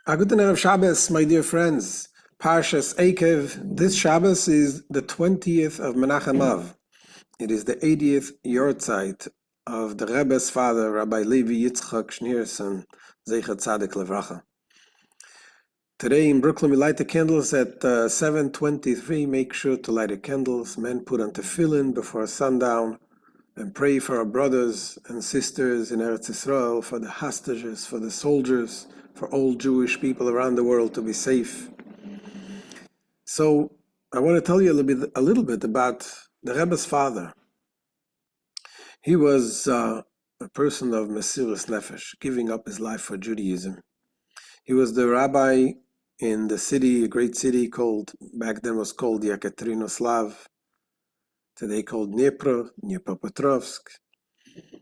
Guten Erev Shabbos, my dear friends. Parshas Eikev. This Shabbos is the 20th of Menachem Av. It is the 80th Yortzeit of the Rebbe's father, Rabbi Levi Yitzchak Schneerson, Zecher Tzadik Levracha. Today in Brooklyn, we light the candles at 7:23. Make sure to light the candles. Men put on tefillin before sundown and pray for our brothers and sisters in Eretz Yisrael, for the hostages, for the soldiers, for all Jewish people around the world to be safe. So I want to tell you a little bit about the Rebbe's father. He was a person of Mesiras Nefesh, giving up his life for Judaism. He was the rabbi in the city, a great city back then was called Yekaterinoslav, today called Dnipropetrovsk.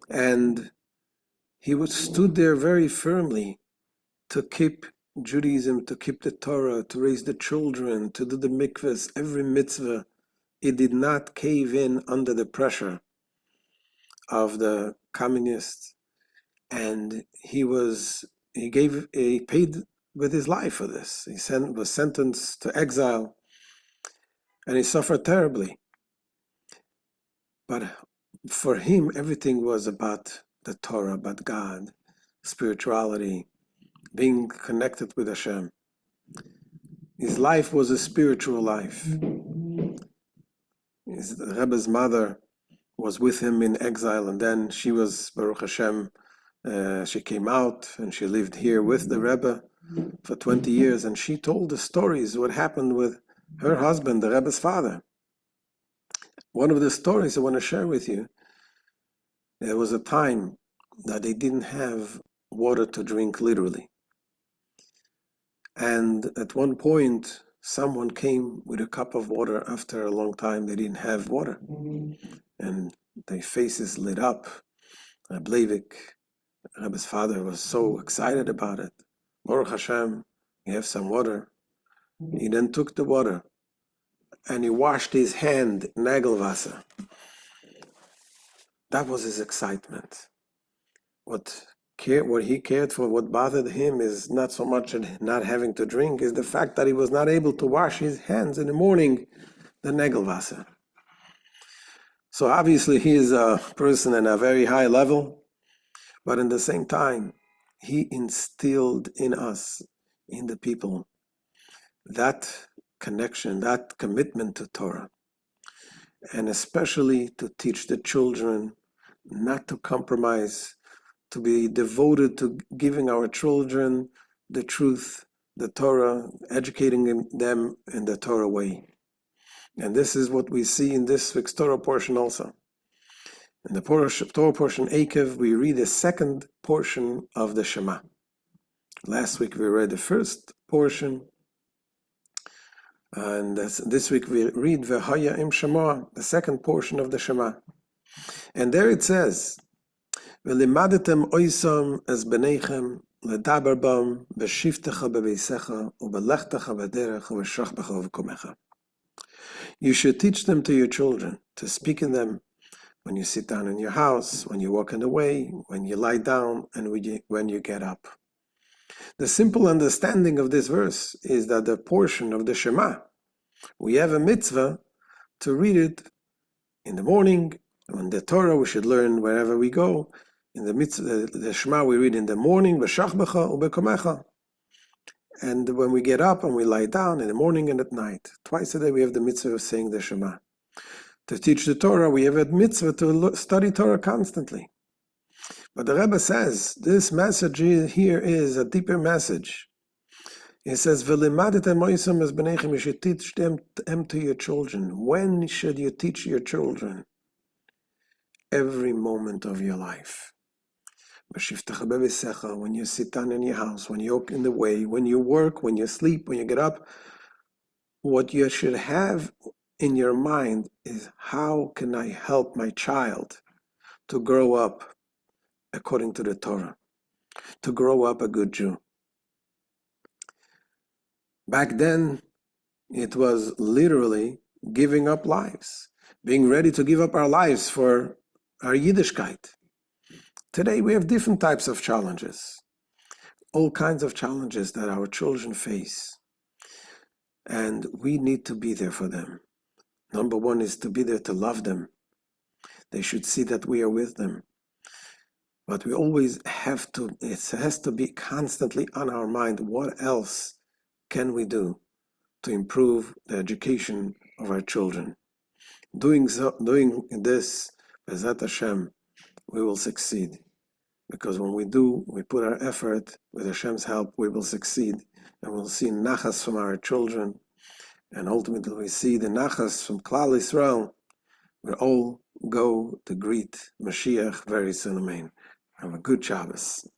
And he stood there very firmly to keep Judaism, to keep the Torah, to raise the children, to do the mikvahs, every mitzvah. It did not cave in under the pressure of the communists, and he paid with his life for this. He was sentenced to exile, and he suffered terribly. But for him, everything was about the Torah, about God, spirituality, being connected with Hashem. His life was a spiritual life. The Rebbe's mother was with him in exile, and then she was, Baruch Hashem, she came out and she lived here with the Rebbe for 20 years, and she told the stories, what happened with her husband, the Rebbe's father. One of the stories I want to share with you, there was a time that they didn't have water to drink, literally. And at one point, someone came with a cup of water after a long time. They didn't have water. And their faces lit up. Bleivik, Rebbe's father, was so excited about it. Baruch Hashem, you have some water. He then took the water and he washed his hand, Nagelwasser. That was his excitement. What he cared for, what bothered him, is not so much not having to drink, is the fact that he was not able to wash his hands in the morning, the Nagelwasser. So obviously he is a person at a very high level, but in the same time, he instilled in us, in the people, that connection, that commitment to Torah, and especially to teach the children not to compromise, to be devoted to giving our children the truth, the Torah, educating them in the Torah way. And this is what we see in this week's Torah portion also. In the Torah portion, Eikev, we read the second portion of the Shema. Last week we read the first portion, and this week we read V'haya im Shema, the second portion of the Shema. And there it says, V'limadetem oisam es b'neichem ledaber bam b'shivtecha b'beisecha u'belechtecha b'derech u'b'shachbecha u'v'komecha. You should teach them to your children, to speak in them when you sit down in your house, when you walk in the way, when you lie down, and when you get up. The simple understanding of this verse is that the portion of the Shema, we have a mitzvah to read it in the morning. When the Torah, we should learn wherever we go. In the mitzvah, the Shema we read in the morning, b'shachbecha u'bekomecha. And when we get up and we lie down in the morning and at night, twice a day we have the mitzvah of saying the Shema. To teach the Torah, we have a mitzvah to study Torah constantly. But the Rebbe says, this message here is a deeper message. He says, you should teach them to your children. When should you teach your children? Every moment of your life. When you sit down in your house, when you walk in the way, when you work, when you sleep, when you get up, what you should have in your mind is, how can I help my child to grow up according to the Torah, to grow up a good Jew? Back then, it was literally giving up lives, being ready to give up our lives for our Yiddishkeit. Today we have different types of challenges. all kinds of challenges that our children face. And we need to be there for them. Number one is to be there to love them. They should see that we are with them. But we always have to, it has to be constantly on our mind, what else can we do to improve the education of our children? Doing this, Bezat Hashem, we will succeed. Because when we do, we put our effort, with Hashem's help, we will succeed. And we'll see nachas from our children. And ultimately we see the nachas from Klal Yisrael. We'll all go to greet Mashiach very soon, amen. Have a good Shabbos.